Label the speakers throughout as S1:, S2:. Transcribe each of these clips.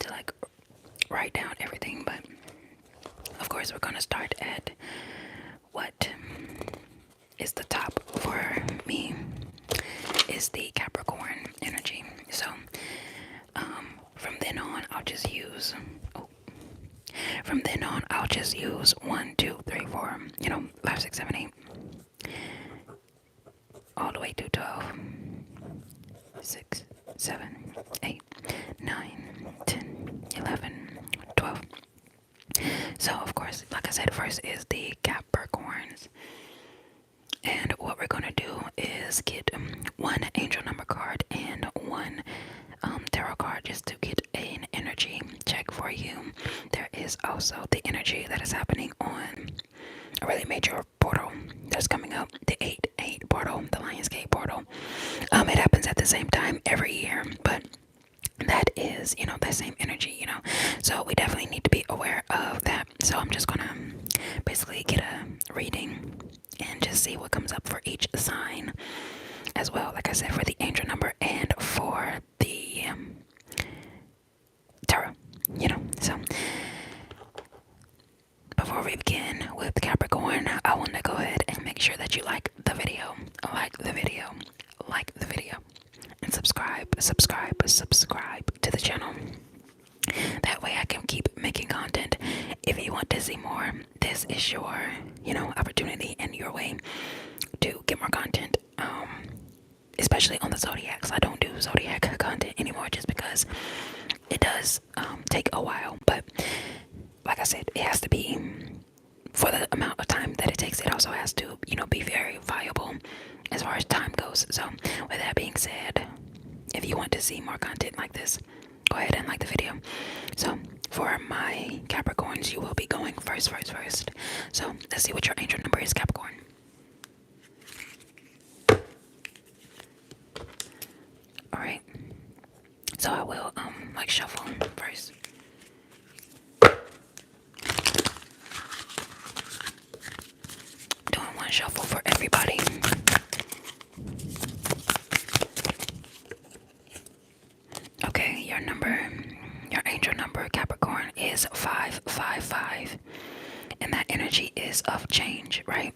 S1: to like write down everything, but of course we're gonna start at what is the top for me is the Capricorn energy. So from then on I'll just use one, two, three, four, 5, 6, 7, 8, all the way to 12, 6, 7, 8, 9, 10, 11, 12. So of course, like I said, first is the Capricorns. And what we're gonna do is get one angel number card and one tarot card just to get an energy check for you. There is also the energy that is happening on a really major portal that's coming up, the 8-8 portal, the Lionsgate portal. It happens at the same time every year, but that is, that same energy, so we definitely need to be aware of that. So I'm just gonna basically get a reading and just see what comes up for each sign as well, like I said, for the angel number and for the tarot, so before we begin with Capricorn, I want to go ahead and make sure that you like the video, and subscribe to the channel. That way I can keep making content. If you want to see more, this is your, opportunity and your way to get more content. Especially on the zodiacs. I don't do zodiac content anymore just because it does take a while. But like I said, it has to be for the amount of time that it takes. It also has to, be very viable as far as time goes. So with that being said, if you want to see more content like this, go ahead and like the video. So for my Capricorns, you will be going first. So let's see what your angel number is, Capricorn. Alright. So I will shuffle first. Doing one shuffle for everybody. Okay, your angel number, Capricorn, is 555. And that energy is of change, right?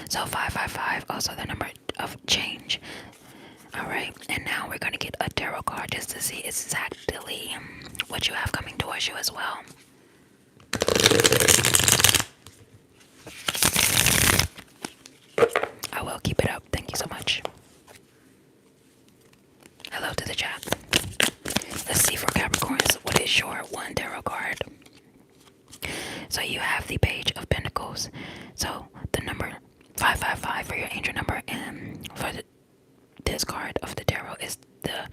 S1: So 555, also the number of change. Alright, and now we're going to get a tarot card just to see exactly what you have coming towards you as well. I will keep it up. Thank you so much. Hello to the chat. Let's see for Capricorns, what is your one tarot card? So you have the Page of Pentacles. So the number 555 for your angel number, and for this card of the tarot is the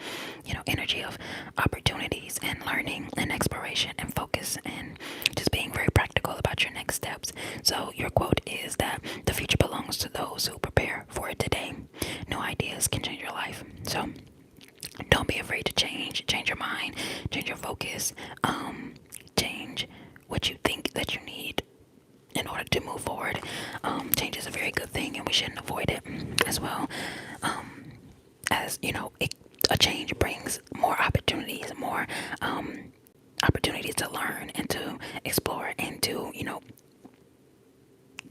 S1: energy of opportunities and learning and exploration and focus and just being very practical about your next steps. So your quote is that the future belongs to those who prepare for it today. New ideas can change your life. So don't be afraid to change your mind, change your focus, change what you think that you need in order to move forward. Change is a very good thing and we shouldn't avoid it as well. As a change brings more opportunities, opportunities to learn and to explore and to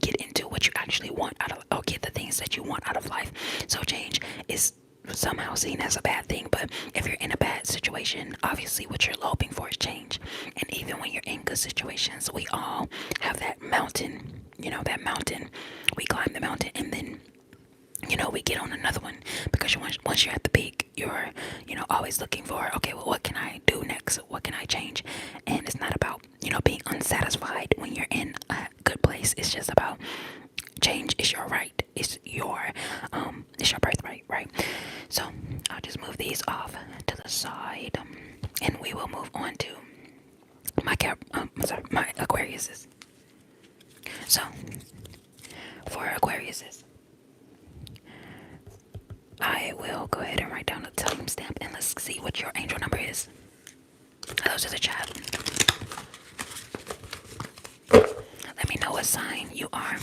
S1: get into what you actually want out of, or get the things that you want out of life. So change is somehow seen as a bad thing, but if you're in a bad situation, obviously what you're hoping for is change. And even when you're in good situations, we all have that mountain, we climb the mountain and then we get on another one, because once you're at the peak, you're always looking for, okay, well, what can I do next? What can I change? And it's not about being unsatisfied when you're in a good place. It's just about change is your right. It's your birthright, right? So I'll just move these off to the side, and we will move on to my Aquariuses. So for Aquariuses, I will go ahead and write down the timestamp and let's see what your angel number is. Hello to the chat. Let me know what sign you are.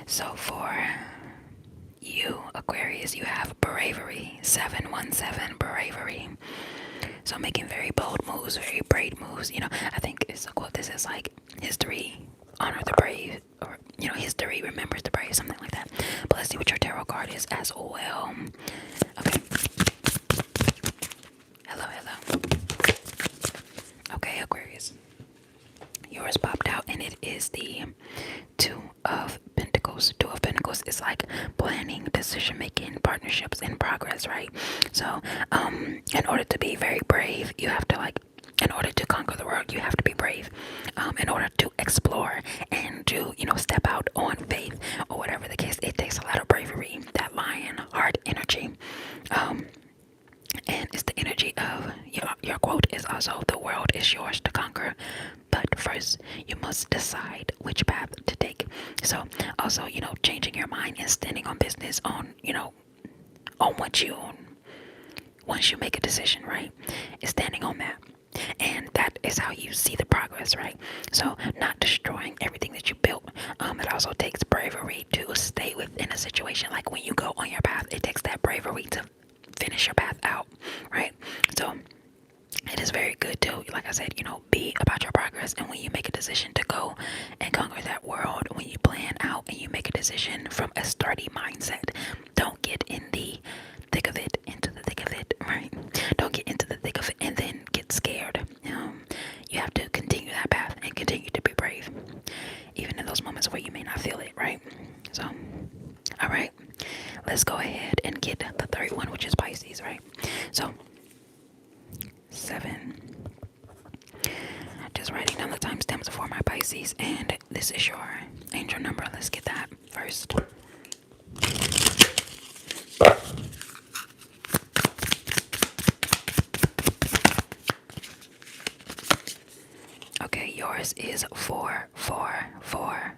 S1: So for you, bravery. 717 bravery. So making very bold moves, very brave moves. I think it's a quote that says like history honor the brave, or history remembers the brave, something like that. But let's see what your tarot card is as well. Okay. Hello, hello. Okay, Aquarius. Yours popped out, and it is the Two of Pentacles. Two of Pentacles is like planning, decision making, partnerships, and progress, right? So, in order to be very brave, you have to in order to conquer the world, you have to be brave. In order to explore and to, step out on faith or whatever the case, it takes a lot of bravery. That lion heart energy. And it's the energy of your quote is also the world is yours to conquer. But first, you must decide which path to take. So, also, changing your mind and standing on business on, on once you make a decision, right? Is standing on that. And that is how you see the progress, right? So, not destroying everything that you built. It also takes bravery to stay within a situation. Like when you go on your path, it takes that bravery to finish your path out, right? So it is very good to, like I said, be about your progress. And when you make a decision to go and conquer that world, when you plan out and you make a decision from a sturdy mindset, don't get in the thick of it, right? Don't get into the thick of it and then get scared. You have to continue that path and continue to be brave, even in those moments where you may not feel it, right? So, all right, let's go ahead and get the third one, which is Pisces, right? So, 7. Just writing down the timestamps for my Pisces, and this is your angel number. Let's get that first. Okay, yours is 444.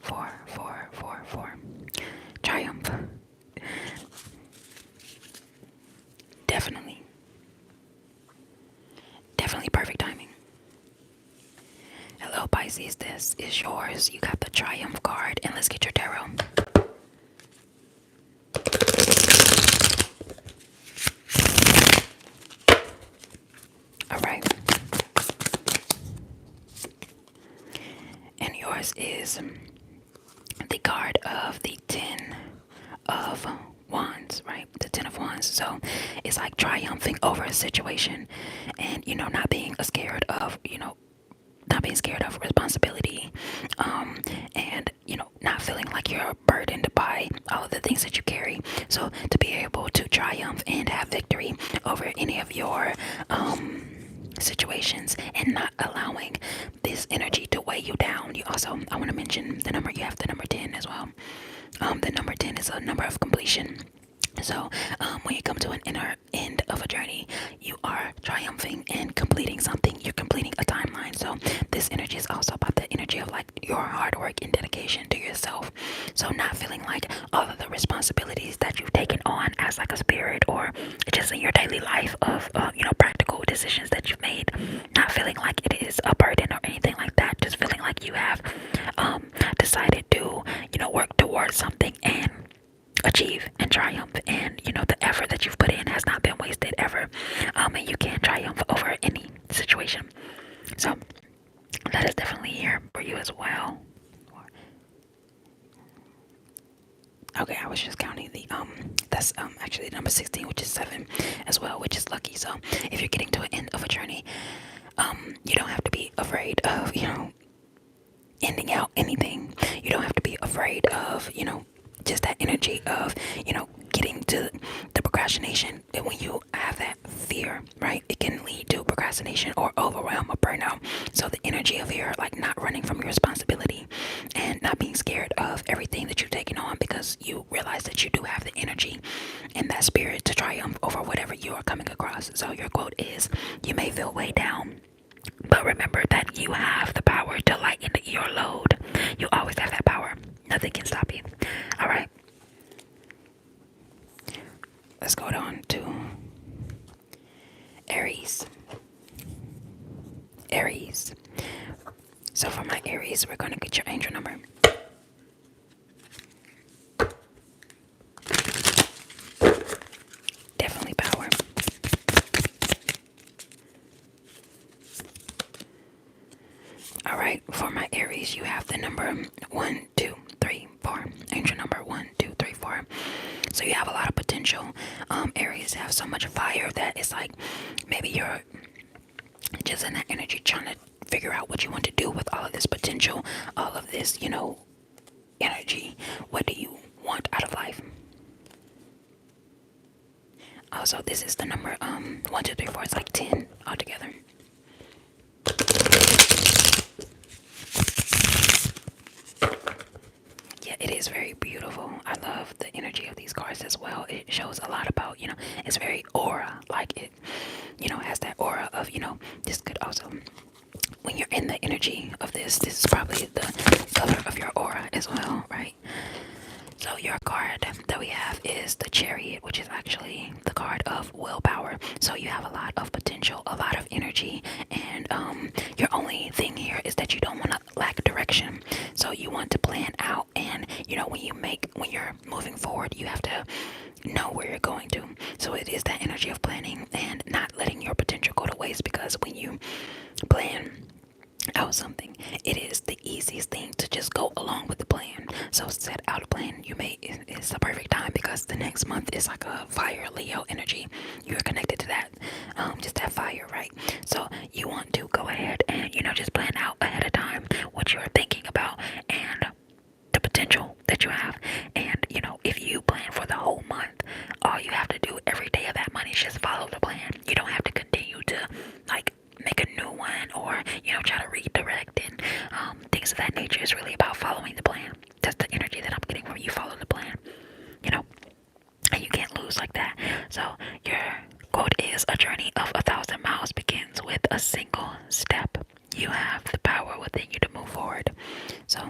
S1: 4444. Triumph. Definitely. Definitely perfect timing. Hello, Pisces. This is yours. You got the Triumph card, and let's get your tarot. All right. And yours is the card of the 10 of Wands, right? The 10 of Wands. So it's like triumphing over a situation and, not being scared of, not being scared of responsibility, and not feeling like you're burdened by all of the things that you carry. So to be able to triumph and have victory over any of your situations and not allowing this energy to weigh you down. You also, I want to mention the number, you have the number 10 as well. The number 10 is a number of completion. So when you come to an inner end of a journey, you are triumphing and completing something. You're completing a timeline. So this energy is also about the energy of like your hard work and dedication to yourself. So not feeling like all of the responsibilities that you've taken on as like a spirit, or just in your daily life of practical decisions that you've made, not feeling like it is a burden or anything like that. Just feeling like you have decided to work towards something and achieve and triumph, and the effort that you've put in has not been wasted ever, and you can triumph over any situation. So that is definitely here for you as well. Okay, I was just counting the that's actually number 16, which is 7 as well, which is lucky. So if you're getting to an end of a journey, you don't have to be afraid of ending out anything. You don't have to be afraid of just that energy of getting to the procrastination. And when you have that fear, right, it can lead to procrastination or overwhelm or burnout. So the energy of fear, like not running from your responsibility and not being scared of everything that you've taken on, because you realize that you do have the energy and that spirit to triumph over whatever you are coming across. So your quote is, you may feel way down, but remember that you have the power to lighten your load. You always have that power. Nothing can stop you. All right. Let's go on to Aries. Aries. So for my Aries, we're going to get your angel number. number 1, 2, 3, 4. Angel number 1, 2, 3, 4. So you have a lot of potential. Aries have so much fire that it's like maybe you're just in that energy trying to figure out what you want to do with all of this potential, all of this, energy. What do you want out of life? Also, this is the number 1, 2, 3, 4. It's like 10 altogether. Yeah, it is very beautiful. I love the energy of these cards as well. It shows a lot about, it's very aura. Like it, has that aura of, this could also, when you're in the energy of this is probably the color of your aura as well, right? So your card that we have is the Chariot, which is actually the card of willpower. So you have a lot of potential, a lot of energy, and your only thing here is that you don't want to lack direction. So you want to plan out, and when you're moving forward, you have to know where you're going to. So it is that energy of planning and not letting your potential go to waste, because when you plan out something, it is the easiest thing to just go along with the plan. So set out a plan. It's the perfect time, because the next month is like a fire Leo energy. You're connected to that, just that fire, right? So you want to go ahead and just plan out ahead of time what you're thinking about and the potential that you have. And if you plan for the whole month, all you have to do every day of that month is just follow the plan. You don't have to continue to make a new one, or try to redirect and things of that nature. Is really about following the plan. That's the energy that I'm getting from you. Follow the plan, and you can't lose like that. So your quote is, a journey of 1,000 miles begins with a single step. You have the power within you to move forward. So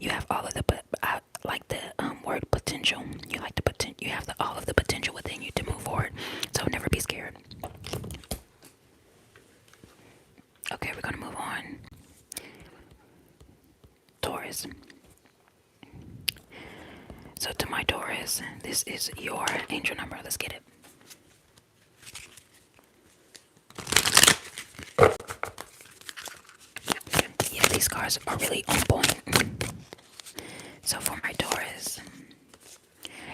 S1: you have all of the, I like the word potential. You like the potential. You have all of the potential within you to move forward. So never be scared. Okay, we're gonna move on. Taurus. So to my Taurus, this is your angel number. Let's get it. Yeah, these cards are really on point. So for my Taurus,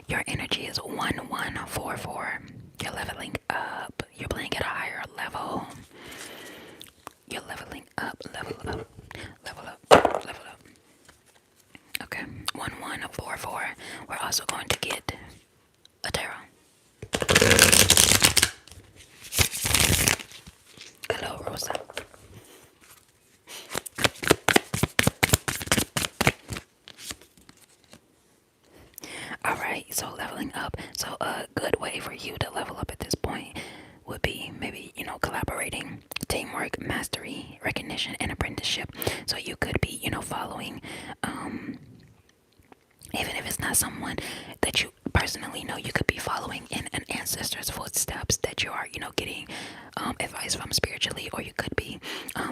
S1: your energy is 1144. You're leveling up. You're playing at a higher level. You're leveling up, level up, level up, level up. Okay, 1144. We're also going to get a tarot. Hello, Rosa. Alright, so leveling up. So a good way for you to level up at this point would be maybe, collaborating, teamwork, mastery, recognition, and apprenticeship. So you could be, following, even if it's not someone that you personally know, you could be following in an ancestor's footsteps that you are, getting advice from spiritually, or you could be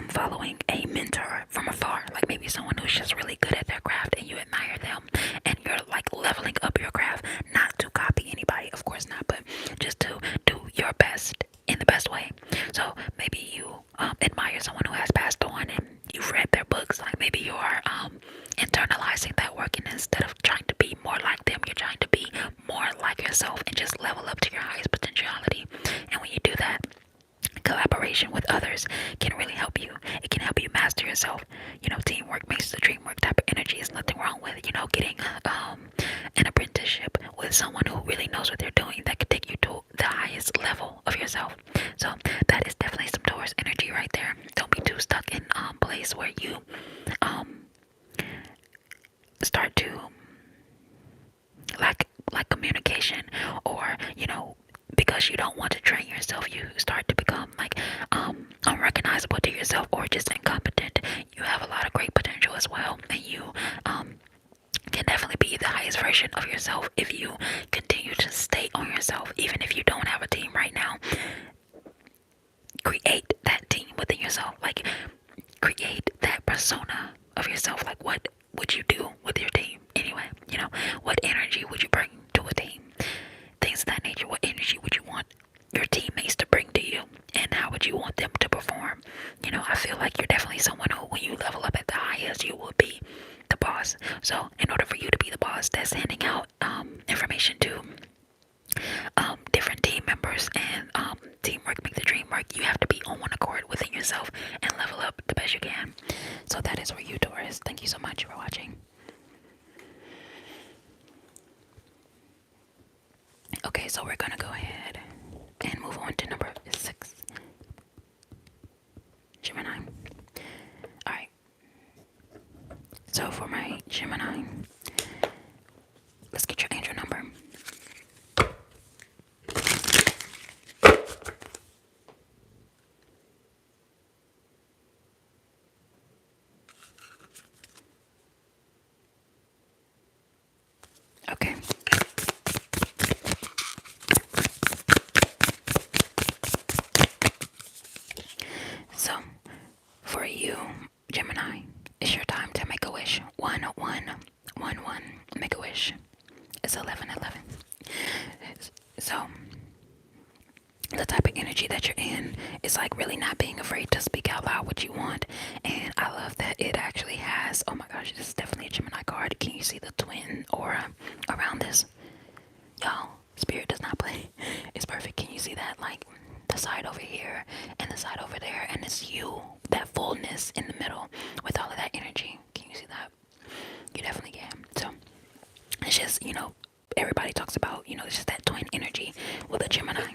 S1: following a mentor from afar, like maybe someone who's just really good at their craft and you admire them, and you're like leveling up your craft, not to copy anybody, of course not, but just to do your best in the best way. So maybe you admire someone who has passed on and you've read their books, like maybe you are internalizing that work, and instead of trying to be more like them, you're trying to be more like yourself and just level up to your highest potentiality. And when you do that, collaboration with others can really help you. It can help you master yourself. Teamwork makes the dream work type of energy. Is nothing wrong with getting an apprenticeship with someone who really knows what they're doing, that could take you to the highest level of yourself. So that is definitely some Taurus energy right there. Don't be too stuck in place where you start to lack communication, or because you don't want to train yourself, you start to become unrecognizable to yourself, or just incompetent. You have a lot of great potential as well, and you can definitely be the highest version of yourself if you continue to stay on yourself. Even if you don't have a team right now, create that team within yourself. Like, create that persona of yourself. Like, what would you do with your team anyway? What energy would you bring to a team? Things of that nature. What energy would you want your teammates to bring to you, and how would you want them to perform? I feel like you're definitely someone who, when you level up at the highest, you will be the information to different team members, and teamwork make the dream work. You have to be on one accord within yourself and level up the best you can. So that is for you, Taurus. Thank you so much for watching. Okay, so we're gonna go ahead and move on to number 6, Gemini. Alright, so for my Gemini, let's get your angel number. Okay. So, for you, Gemini, it's your time to make a wish. 1111. Make a wish. It's 1111. So, the type of energy that you're in is like really not being afraid to speak out loud what you want. And I love that it actually has, oh my gosh, this is definitely a Gemini card. Can you see the twin aura around this? Y'all, Spirit does not play. It's perfect. Can you see that? Like the side over here and the side over there, and it's you, that fullness in the middle with all of that energy. Can you see that? You definitely can. So it's just, everybody talks about, it's just that twin energy with a Gemini.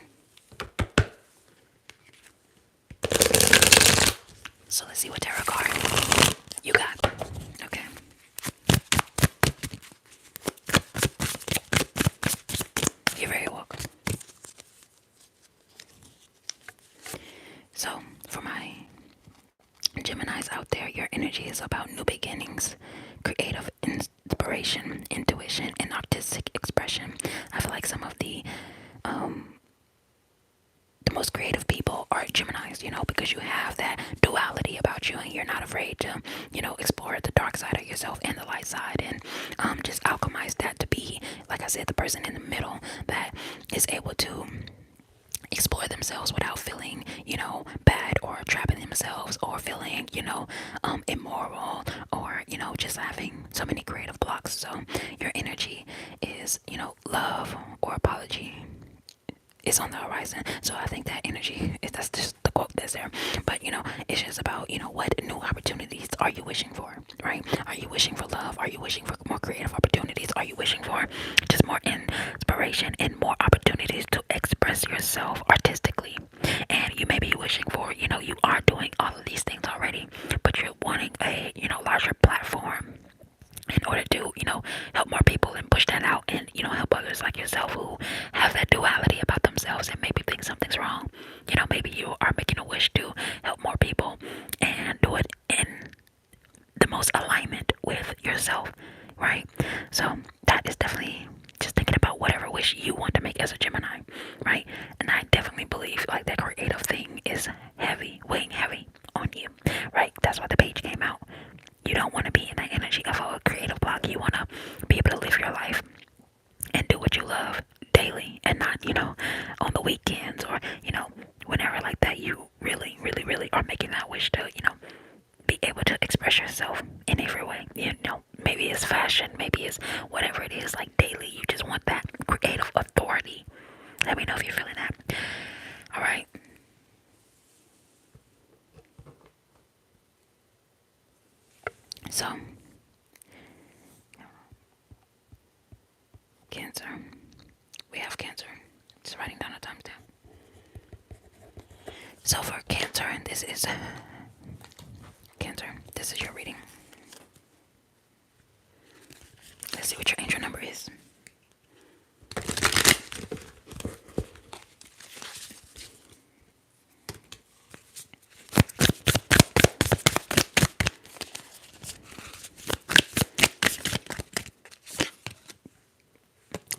S1: So let's see what tarot card you got. Okay. You're very welcome. So for my Geminis out there, your energy is about new beginnings, creative inspiration, intuition, and artistic expression. I feel like some of the most creative people are Geminis, because you have that duality about you, and you're not afraid to, explore the dark side of yourself and the light side, and just alchemize that to be, like I said, the person in the middle that is able to explore themselves without feeling, bad, or trapping themselves, or feeling, immoral, or, just having so many creative blocks. So your energy is, love or apology is on the horizon. So I think that energy that's just the quote that's there. But it's just about, what new opportunities are you wishing for, right? Are you wishing for love? Are you wishing for more creative opportunities? Are you wishing for just more inspiration and more opportunities to express yourself artistically? And you may be wishing for, you are doing all of these things already, but you're wanting a, larger platform in order to, help more people and push that out, and, help others like yourself who have that duality about themselves and maybe think something's wrong. Maybe you are making a wish to help more people and do it in the most alignment with yourself, right? So that is definitely just thinking about whatever wish you want to make as a Gemini, right? And I definitely believe like that creative thing is heavy, weighing heavy on you, right? That's why the page came out. You don't want to be in that energy of a creative block. You want to be able to live your life and do what you love daily, and not, on the weekends, or, whenever like that. You really, really, really are making that wish to, be able to express yourself in every way. Maybe it's fashion, maybe it's whatever it is, like daily. You just want that creative authority. Let me know if you're feeling that. All right. So, Cancer. We have Cancer. Just writing down a timestamp. So for Cancer, this is Cancer. This is your reading. Let's see what your angel number is.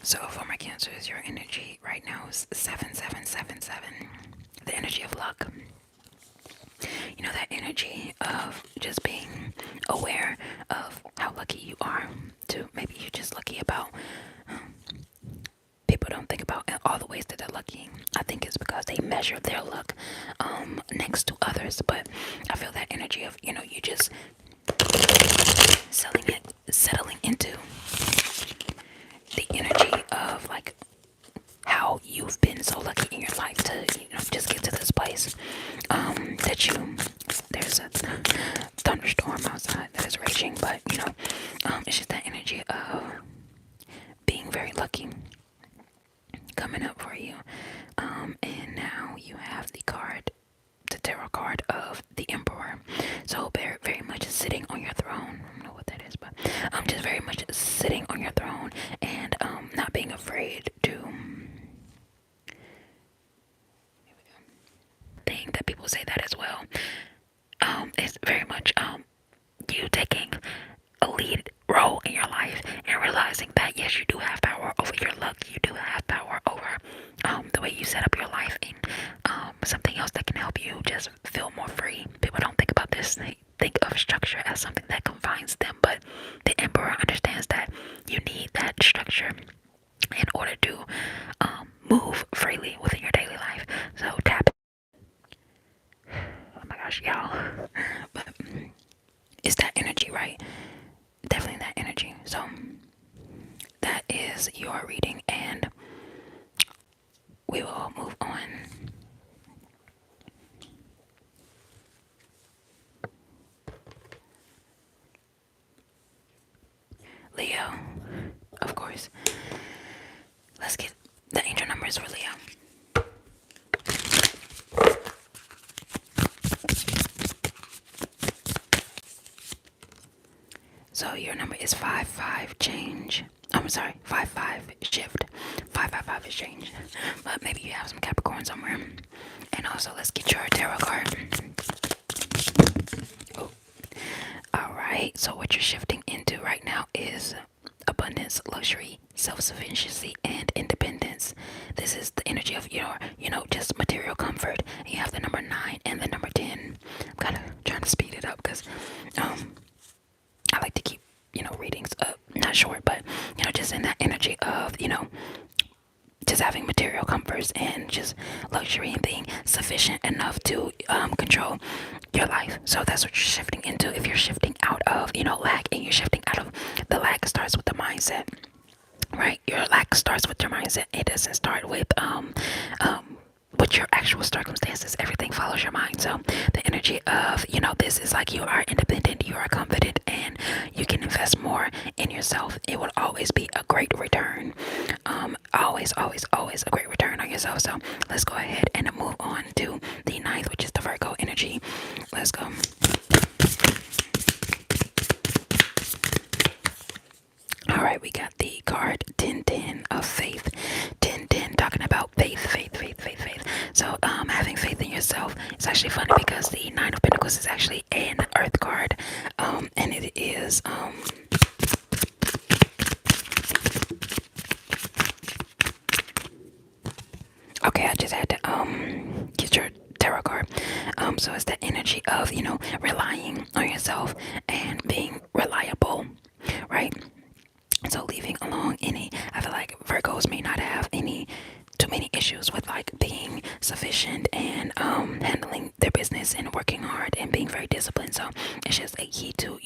S1: So for my Cancers, your energy right now is 7777. The energy of luck. That energy of just being aware of how lucky you are. To maybe you're just lucky about. People don't think about all the ways that they're lucky. I think it's because they measure their luck next to others. But I feel that energy of you just settling into the energy lucky coming up for you. And now you have the tarot card of the Emperor. So very, very much sitting on your throne. I don't know what that is, but just very much sitting on your throne and not being afraid to thing that people say that as well. It's very much you taking a lead role in your life and realizing that yes, you do have power over your luck. You do have power over the way you set up your life and something else that can help you just feel more free. People don't think about this. They think of structure as something that confines them, but the Emperor understands that you need that structure in order to move freely within your daily life. So tap. Oh my gosh, y'all. But it's that energy, right? Definitely that energy. So that is your reading, and we will move on. Leo, of course. Let's get the angel numbers for Leo. So your number is 55 change. I'm sorry, 55 shift. 555 is change. But maybe you have some Capricorn somewhere. And also, let's get your tarot card. Oh. Alright, so what you're shifting into right now is abundance, luxury, self-sufficiency, and independence. This is the energy of your, just material comfort. And you have the number 9 and the number 10. I'm kind of trying to speed it up because I like to keep, readings up, not short, but, just in that energy of, just having material comforts and just luxury and being sufficient enough to control your life. So that's what you're shifting into. If you're shifting out of, lack, and you're shifting out of the lack starts with the mindset, right? Your lack starts with your mindset. It doesn't start with with your actual circumstances. Everything follows your mind. So the energy of, this is like you are independent, you are confident, and you can invest more in yourself. It will always be a great return. Always, always, always a great return on yourself. So let's go ahead and move on to the 9th, which is the Virgo energy. Let's go. Alright, we got the card 1010 of faith. 1010 talking about faith, faith, faith, faith, faith. So having faith in yourself. It's actually funny because the 9 of Pentacles is actually an earth card. And it is okay, I just had to get your tarot card. So it's the energy of, relying on yourself and being reliable, right? So leaving along I feel like Virgos may not have too many issues with like being sufficient and handling their business and working hard and being very disciplined. So it's just a key to,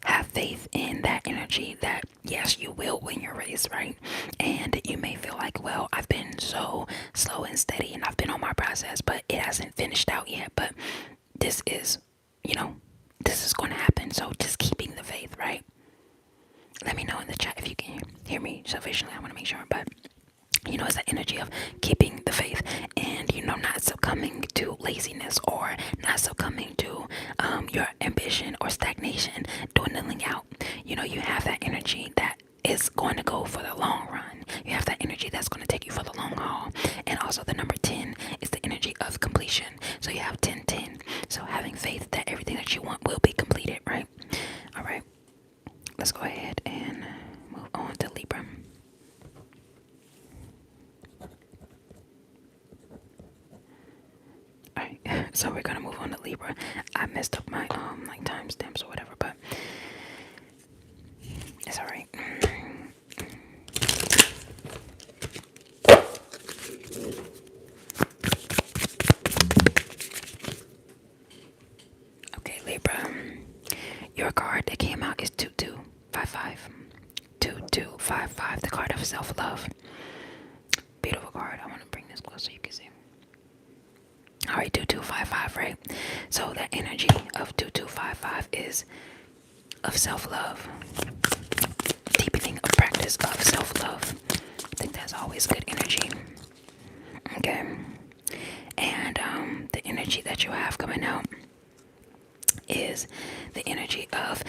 S1: have faith in that energy that yes, you will win your race, right? And you may feel like, well, I've been so slow and steady and I've been on my process, but it hasn't finished out yet. But this is, this is going to happen. So just keeping the faith, right? Let me know in the chat if you can hear me sufficiently. I want to make sure, but it's the energy of keeping the faith and not succumbing to laziness or not succumbing to your ambition or stagnation, dwindling out. You have that energy that is going to go for the long run. You have that energy that's going to take you for the long haul. And also the number 10 is the energy of completion. So you have 1010. So having faith that everything that you want will be completed, right? All right. Let's go ahead and move on to Libra. Alright, so we're gonna move on to Libra. I messed up my like timestamps or whatever, but it's alright. Okay, Libra. Your card that came out is 2255. 2255, the card of self-love. Beautiful card. I want to bring this close so you can see. Alright, 2255, right? So the energy of 2255 is of self-love, deepening of practice. is of self-love. I think that's always good energy. Okay. And the energy that you have coming out is the energy of,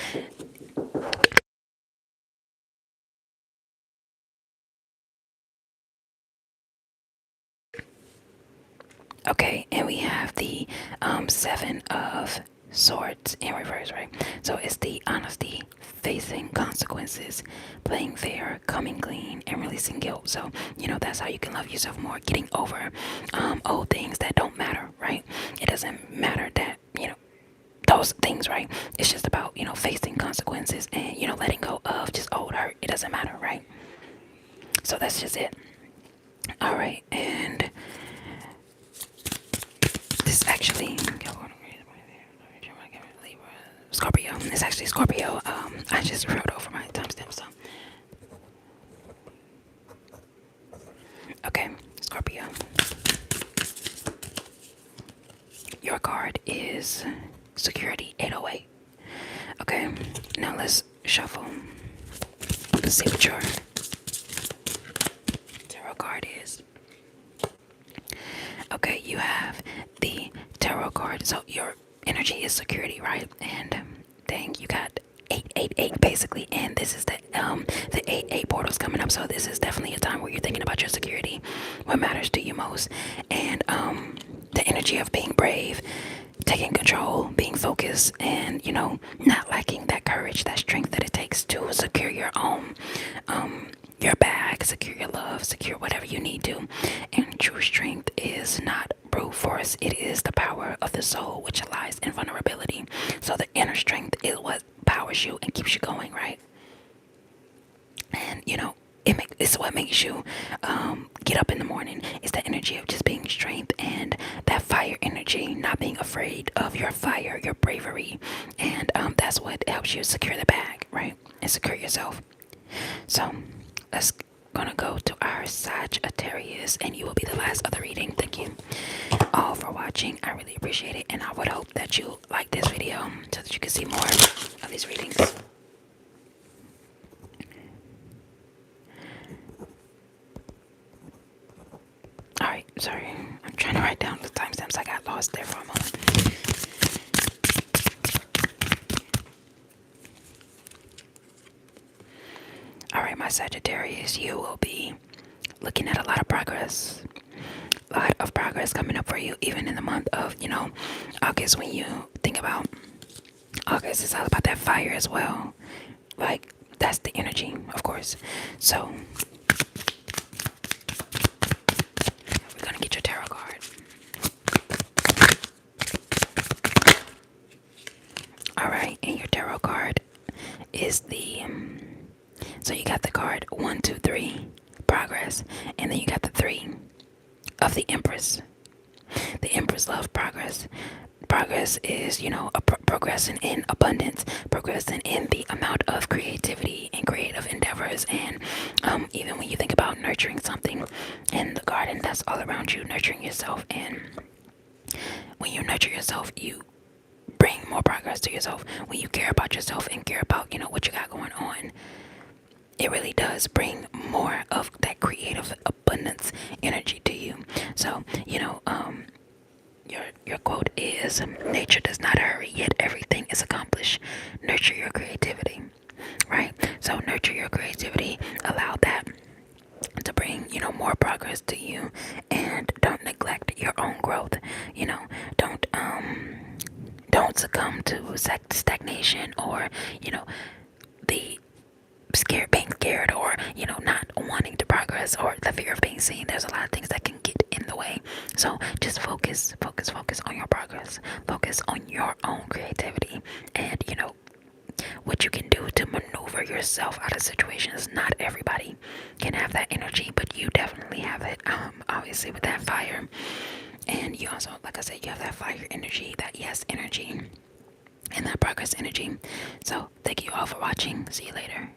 S1: okay, and we have the Seven of Swords in reverse, right? So it's the honesty, facing consequences, playing fair, coming clean, and releasing guilt. So, that's how you can love yourself more, getting over old things that don't matter, right? It doesn't matter that, those things, right? It's just about, facing consequences and, letting go of just old hurt. It doesn't matter, right? So that's just it. All right, and this actually Scorpio. It's actually Scorpio. I just wrote over my timestamp. So okay, Scorpio. Your card is Security 808. Okay, now let's shuffle. Let's see what your tarot card is. Okay, you have the tarot card. So your energy is security, right? And dang, you got 888 basically, and this is the 88 portals coming up. So this is definitely a time where you're thinking about your security, what matters to you most, and the energy of being brave, taking control, being focused, and not lacking that courage, that strength that it takes to secure your own your bag, secure your love, secure whatever you need to. And true strength is not brute force, it is the power of the soul, which lies in vulnerability. So the inner strength is what powers you and keeps you going, right? And it's what makes you get up in the morning. It's the energy of just being strength and that fire energy, not being afraid of your fire, your bravery, and that's what helps you secure the bag, right? And secure yourself. So let's gonna go to our Sagittarius, and you will be the last of the reading. Thank you all for watching. I really appreciate it, and I would hope that you like this video so that you can see more of these readings. Alright, sorry. I'm trying to write down the timestamps. I got lost there for a moment. Alright, my Sagittarius, you will be looking at a lot of progress. A lot of progress coming up for you, even in the month of, August. When you think about August, it's all about that fire as well. Like, that's the energy, of course. So, we're gonna get your tarot card. Alright, and your tarot card is the so you got the card 1, 2, 3, progress, and then you got the 3 of the Empress. The Empress love progress. Progress is, progressing in abundance, progressing in the amount of creativity and creative endeavors, and even when you think about nurturing something in the garden that's all around you, nurturing yourself, and when you nurture yourself, you bring more progress to yourself. When you care about yourself and care about, what you got going on, it really does bring more of that creative abundance energy to you. So, your quote is, nature does not hurry, yet everything is accomplished. Nurture your creativity, right? So nurture your creativity, allow that to bring, more progress to you, and don't neglect your own growth. Don't don't succumb to stagnation, or the being scared, or not wanting to progress, or the fear of being seen. There's a lot of things that can get in the way. So just focus on your progress, focus on your own creativity, and what you can do to maneuver yourself out of situations. Not everybody can have that energy, but you definitely have it, obviously, with that fire. And you also, like I said, you have that fire energy, that yes energy, and that progress energy. So thank you all for watching. See you later.